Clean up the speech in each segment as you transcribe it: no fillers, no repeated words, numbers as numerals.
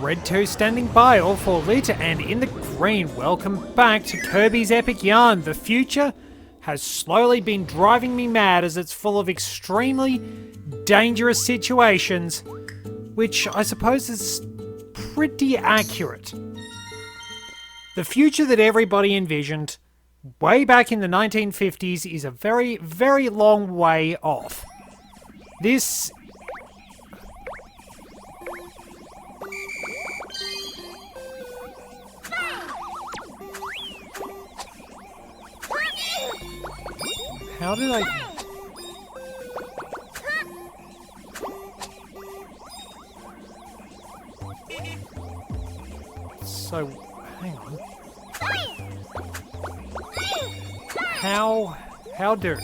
Red 2 standing by, all for lit, and in the green. Welcome back to Kirby's Epic Yarn. The future has slowly been driving me mad as it's full of extremely dangerous situations, which I suppose is pretty accurate. The future that everybody envisioned way back in the 1950s is a very, very long way off. This... How did I... So, hang on. How do?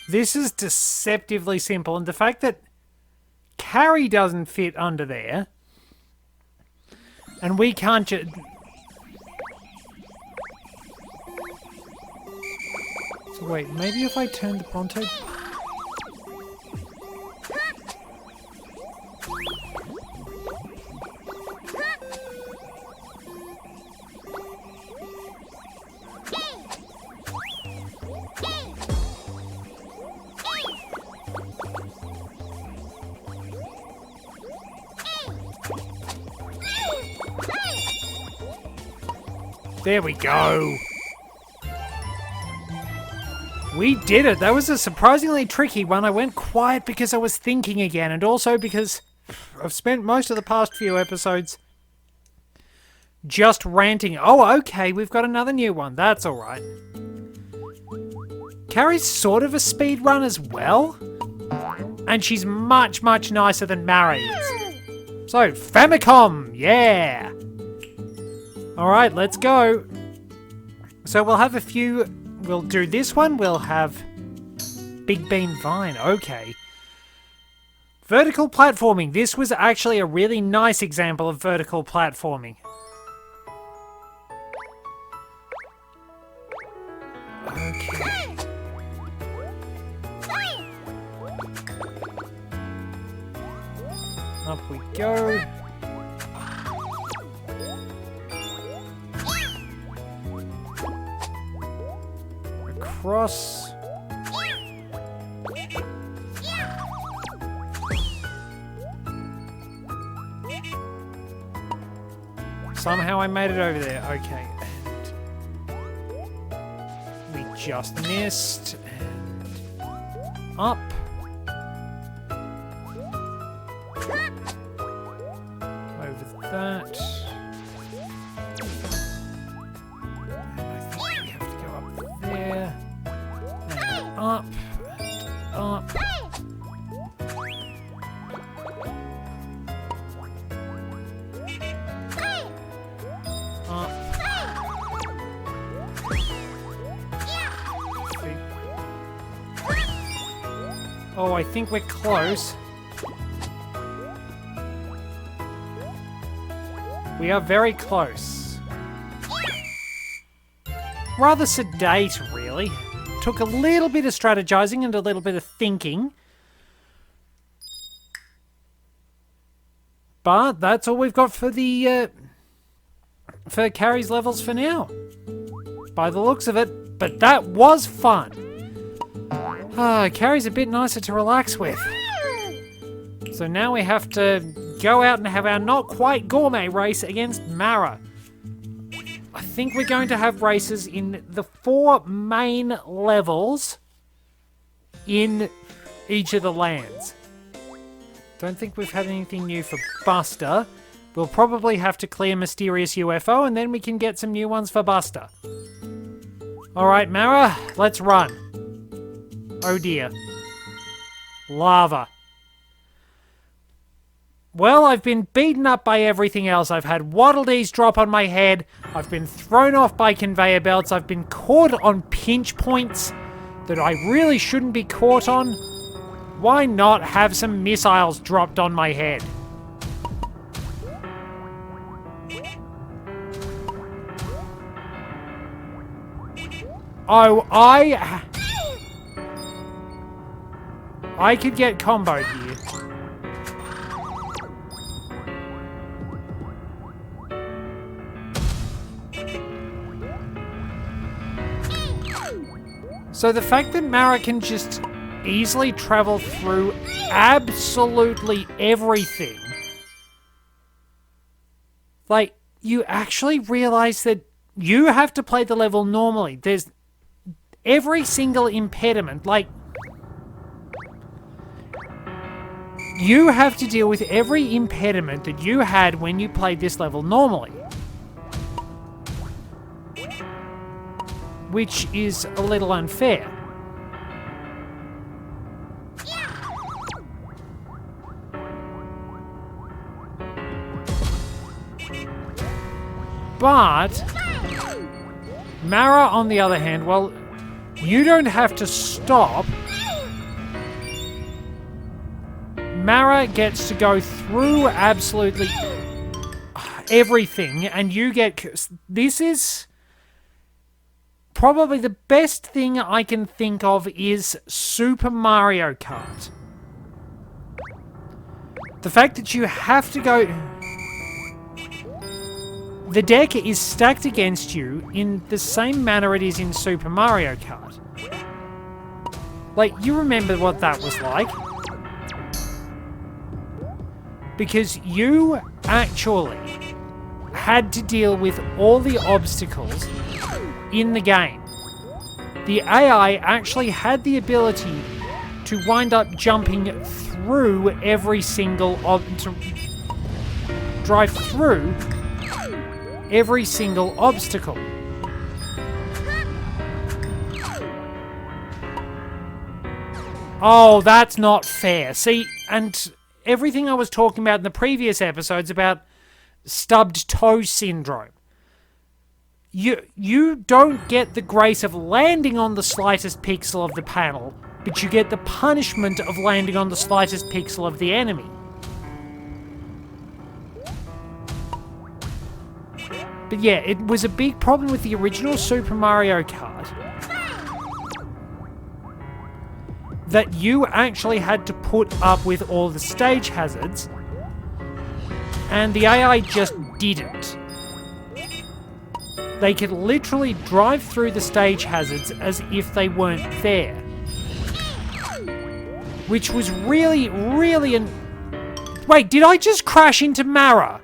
This is deceptively simple, and the fact that carry doesn't fit under there, and we can't just... So wait, maybe if I turn the Bronto... There we go. We did it. That was a surprisingly tricky one. I went quiet because I was thinking again, and also because I've spent most of the past few episodes just ranting. Oh, okay, we've got another new one. That's alright. Carrie's sort of a speed run as well, and she's much, much nicer than Mara is. So, Famicom, yeah! Alright, let's go. So we'll have a few... We'll do this one. We'll have Big Bean Vine. Okay. Vertical platforming. This was actually a really nice example of vertical platforming. Okay. Up we go. Across. Somehow I made it over there. Okay. And we just missed. And up. Over that. Up, up. Up. Oh, I think we're close. We are very close. Rather sedate, really. Took a little bit of strategizing and a little bit of thinking. But that's all we've got for the for Carrie's levels for now. By the looks of it. But that was fun. Carrie's a bit nicer to relax with. So now we have to go out and have our not quite gourmet race against Mara. I think we're going to have races in the 4 main levels in each of the lands. Don't think we've had anything new for Buster. We'll probably have to clear Mysterious UFO, and then we can get some new ones for Buster. Alright, Mara, let's run. Oh dear. Lava. Well, I've been beaten up by everything else. I've had Waddle Dees drop on my head. I've been thrown off by conveyor belts. I've been caught on pinch points that I really shouldn't be caught on. Why not have some missiles dropped on my head? Oh, I could get comboed here. So the fact that Mara can just easily travel through absolutely everything. Like, you actually realize that you have to play the level normally. There's every single impediment, like, you have to deal with every impediment that you had when you played this level normally. Which is a little unfair. But Mara, on the other hand, well, you don't have to stop. Mara gets to go through absolutely everything, and you get... This is... Probably the best thing I can think of is Super Mario Kart. The fact that you have to go... The deck is stacked against you in the same manner it is in Super Mario Kart. Like, you remember what that was like. Because you actually had to deal with all the obstacles in the game. The AI actually had the ability to wind up jumping through every single to drive through every single obstacle. Oh, that's not fair. See, and everything I was talking about in the previous episodes about stubbed toe syndrome. You don't get the grace of landing on the slightest pixel of the panel, but you get the punishment of landing on the slightest pixel of the enemy. But yeah, it was a big problem with the original Super Mario Kart that you actually had to put up with all the stage hazards, and the AI just didn't. They could literally drive through the stage hazards as if they weren't there. Which was really, really... Wait, did I just crash into Mara?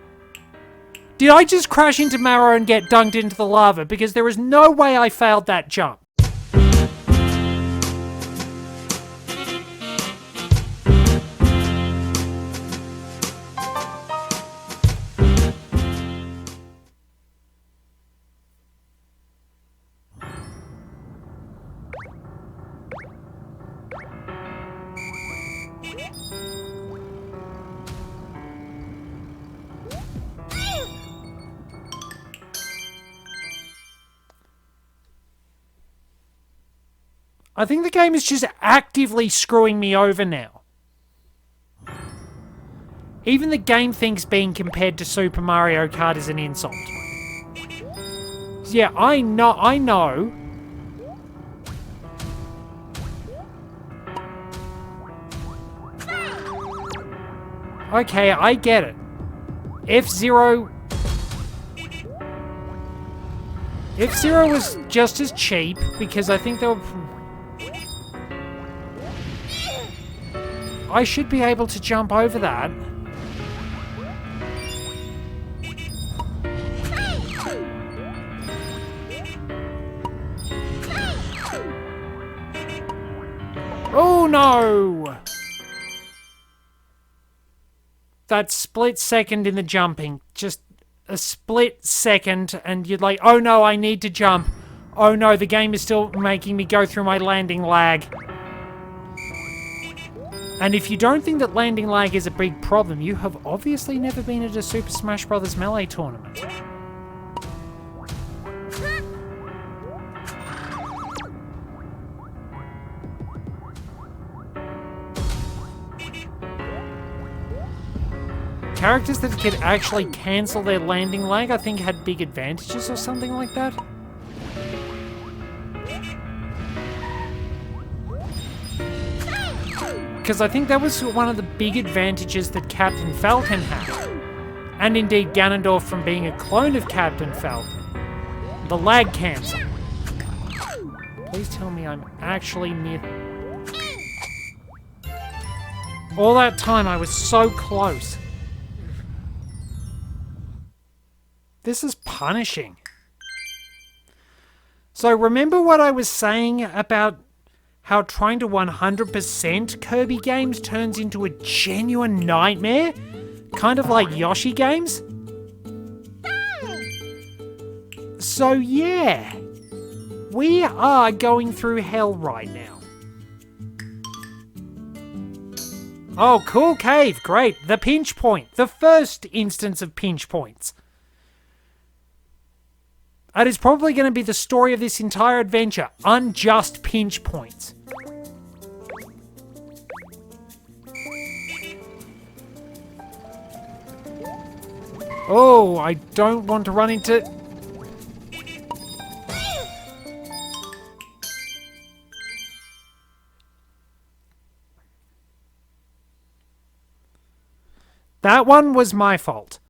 Did I just crash into Mara and get dunked into the lava? Because there is no way I failed that jump. I think the game is just actively screwing me over now. Even the game thinks being compared to Super Mario Kart is an insult. Yeah, I know. Okay, I get it. F-Zero was just as cheap because I think they were... I should be able to jump over that. Oh no! That split second in the jumping. Just a split second and you're like, oh no, I need to jump. Oh no, the game is still making me go through my landing lag. And if you don't think that landing lag is a big problem, you have obviously never been at a Super Smash Bros. Melee tournament. characters that could actually cancel their landing lag, I think, had big advantages or something like that. Because I think that was one of the big advantages that Captain Falcon had. And indeed Ganondorf from being a clone of Captain Falcon. The lag cancel. Please tell me I'm actually near... All that time I was so close. This is punishing. So remember what I was saying about how trying to 100% Kirby games turns into a genuine nightmare? Kind of like Yoshi games? So yeah, we are going through hell right now. Oh, cool cave, great. The pinch point, the first instance of pinch points. That is probably going to be the story of this entire adventure, unjust pinch points. Oh, I don't want to run into... That one was my fault.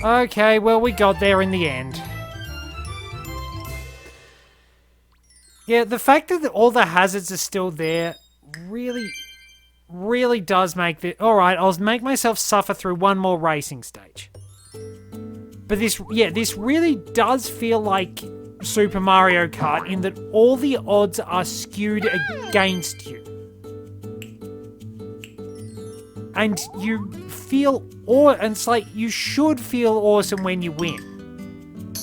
Okay, well, we got there in the end. Yeah, the fact that all the hazards are still there really does make the... Alright, I'll make myself suffer through one more racing stage. But this really does feel like Super Mario Kart in that all the odds are skewed against you. And you feel... and it's like, you should feel awesome when you win.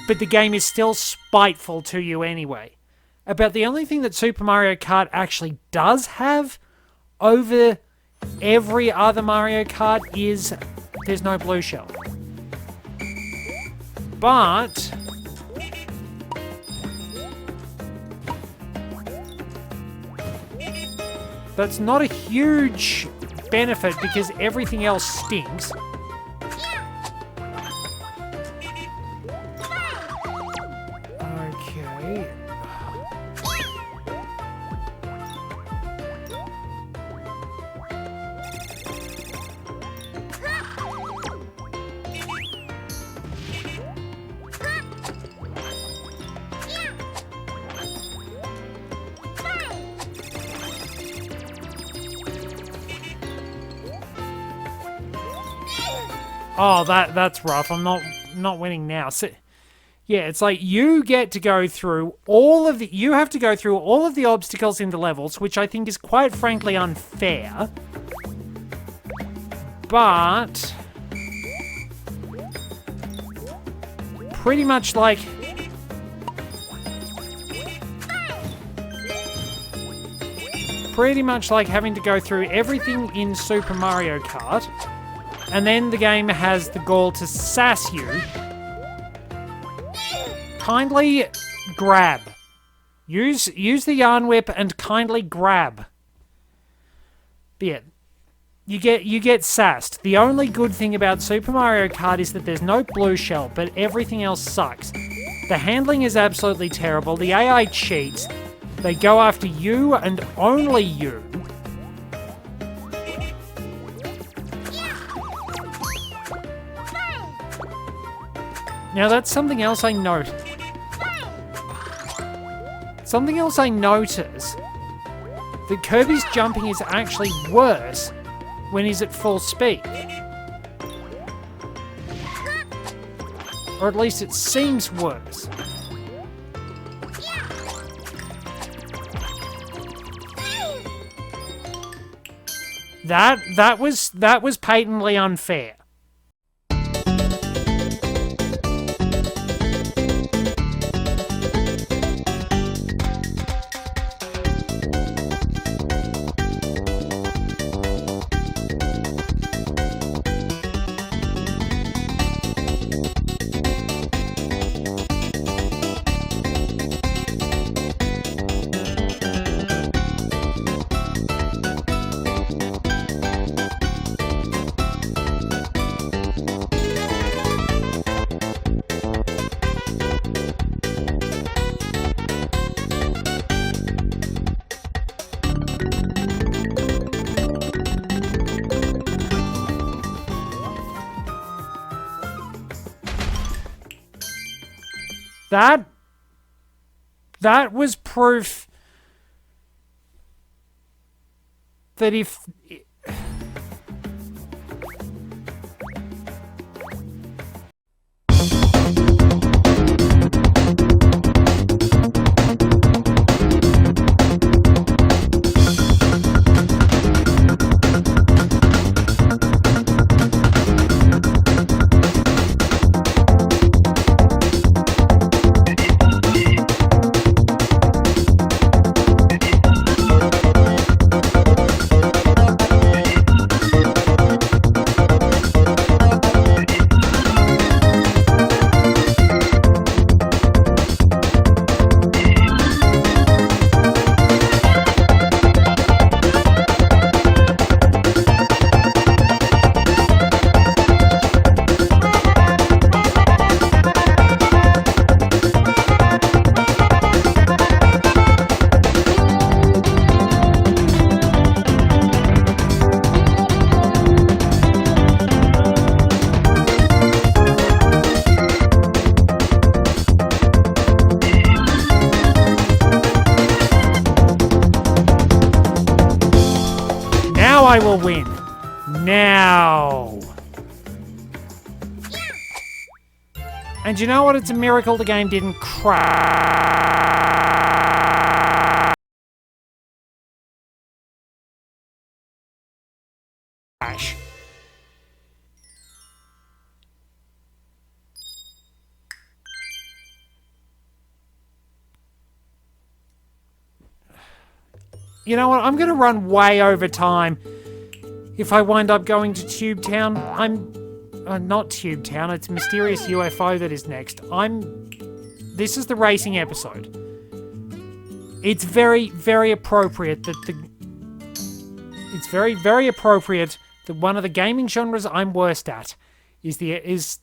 But the game is still spiteful to you anyway. About the only thing that Super Mario Kart actually does have over every other Mario Kart is there's no blue shell. But... that's not a huge benefit because everything else stinks. Okay. Oh, that's rough. I'm not winning now. So, yeah, it's like you get to go through you have to go through all of the obstacles in the levels, which I think is quite frankly unfair. But pretty much like having to go through everything in Super Mario Kart. And then the game has the gall to sass you. Kindly grab. Use the yarn whip and kindly grab. But yeah, you get sassed. The only good thing about Super Mario Kart is that there's no blue shell, but everything else sucks. The handling is absolutely terrible. The AI cheats. They go after you and only you. Now that's something else I note. Something else I notice, that Kirby's jumping is actually worse when he's at full speed. Or at least it seems worse. That was patently unfair. That was proof that if... I will win. Now. And you know what? It's a miracle the game didn't crash. You know what? I'm going to run way over time. If I wind up going to Tube Town, not Tube Town, it's Mysterious UFO that is next. This is the racing episode. It's very, very appropriate that it's very, very appropriate that one of the gaming genres I'm worst at this is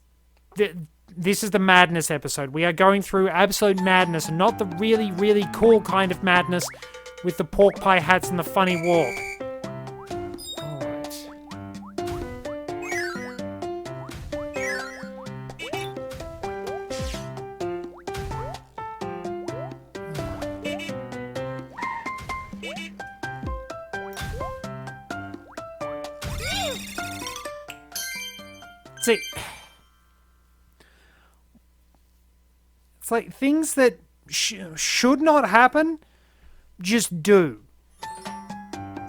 the madness episode. We are going through absolute madness, and not the really, really cool kind of madness with the pork pie hats and the funny walk. See, it's like things that should not happen, just do.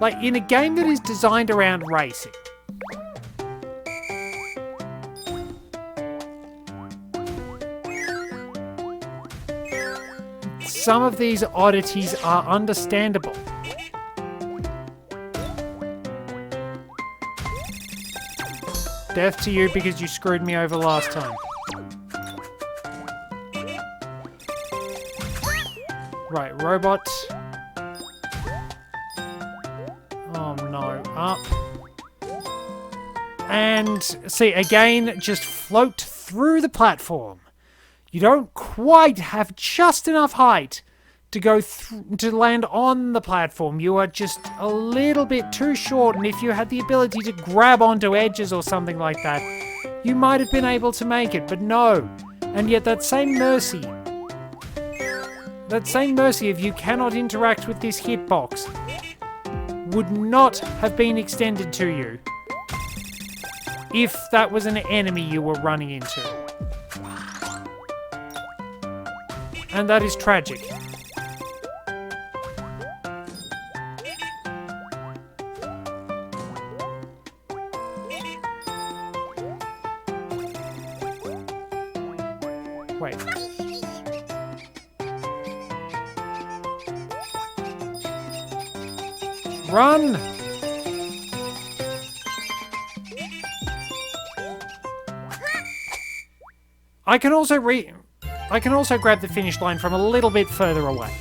Like in a game that is designed around racing. Some of these oddities are understandable. Death to you because you screwed me over last time. Right, robot. Oh no, up. And see, again, just float through the platform. You don't quite have just enough height to go to land on the platform. You are just a little bit too short, and if you had the ability to grab onto edges or something like that, you might have been able to make it, but no. And yet that same mercy if you cannot interact with this hitbox would not have been extended to you if that was an enemy you were running into. And that is tragic. Run! I can also grab the finish line from a little bit further away.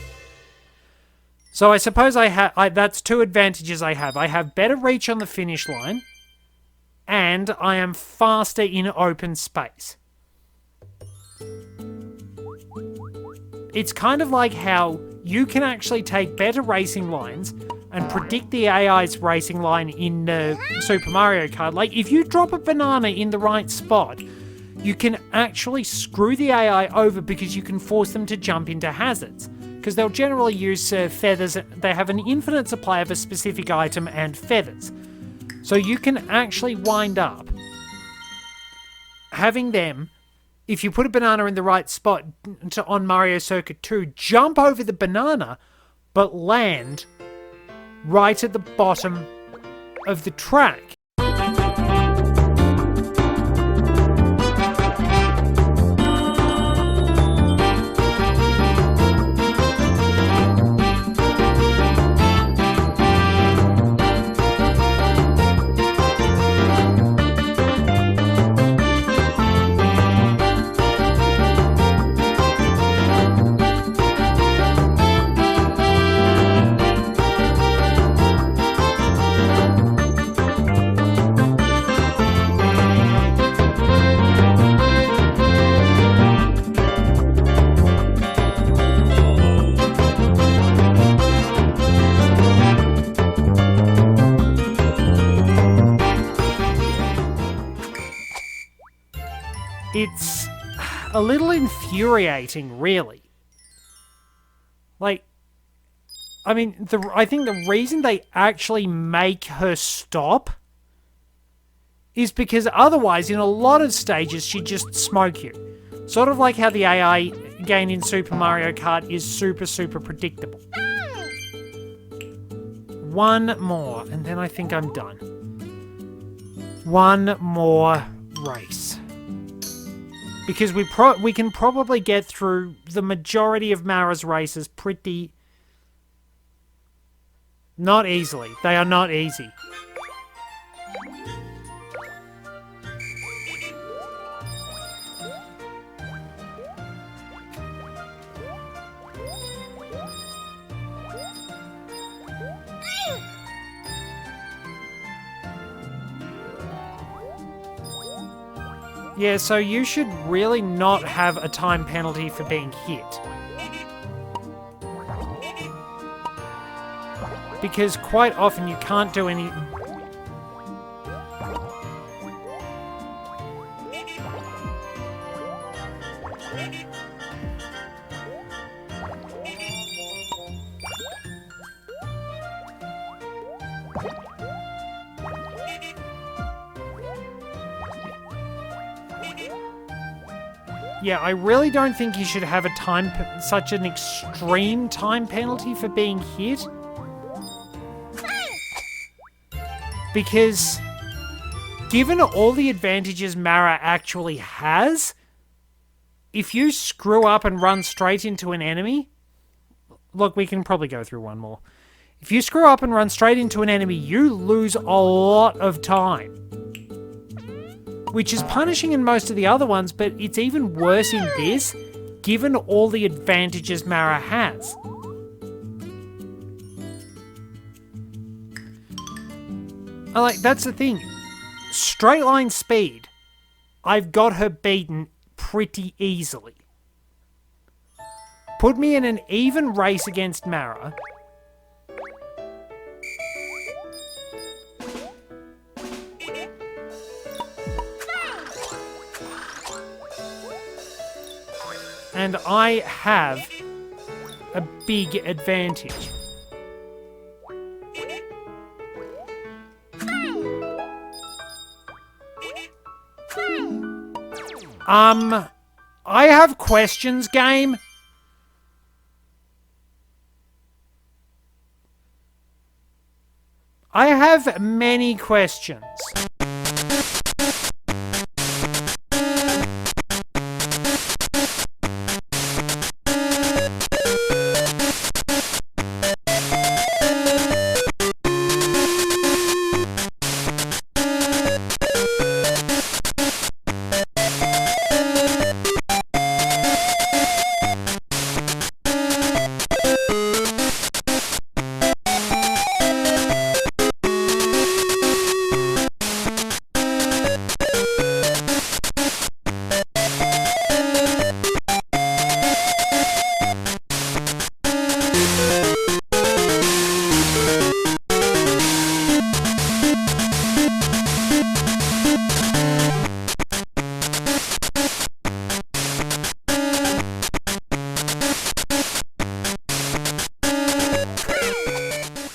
So I suppose that's two advantages I have. I have better reach on the finish line, and I am faster in open space. It's kind of like how you can actually take better racing lines and predict the AI's racing line in Super Mario Kart. Like, if you drop a banana in the right spot, you can actually screw the AI over because you can force them to jump into hazards. Because they'll generally use feathers. They have an infinite supply of a specific item and feathers. So you can actually wind up having them, if you put a banana in the right spot on Mario Circuit 2, jump over the banana, but land right at the bottom of the track. It's a little infuriating, really. Like, I mean, I think the reason they actually make her stop is because otherwise, in a lot of stages, she'd just smoke you. Sort of like how the AI gain in Super Mario Kart is super, super predictable. One more, and then I think I'm done. One more race. Because we can probably get through the majority of Mara's races pretty... not easily. They are not easy. Yeah, so you should really not have a time penalty for being hit. Because quite often you can't do any... Yeah, I really don't think you should have such an extreme time penalty for being hit. Because, given all the advantages Mara actually has, if you screw up and run straight into an enemy... Look, we can probably go through one more. If you screw up and run straight into an enemy, you lose a lot of time. Which is punishing in most of the other ones, but it's even worse in this, given all the advantages Mara has. That's the thing. Straight line speed, I've got her beaten pretty easily. Put me in an even race against Mara. And I have a big advantage. I have questions, game. I have many questions.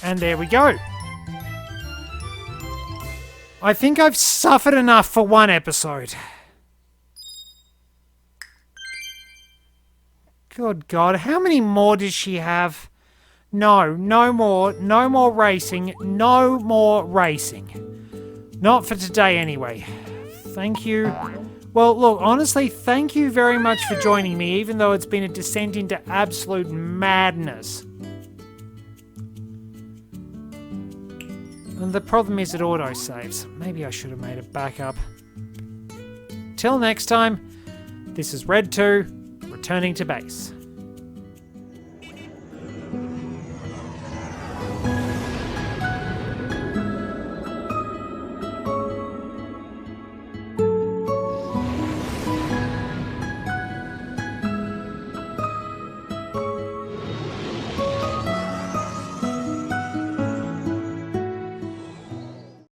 And there we go. I think I've suffered enough for one episode. Good God, how many more does she have? No, no more racing, no more racing. Not for today anyway. Thank you. Well, look, honestly, thank you very much for joining me, even though it's been a descent into absolute madness. And the problem is it auto-saves. Maybe I should have made a backup. Till next time, this is Red 2, returning to base.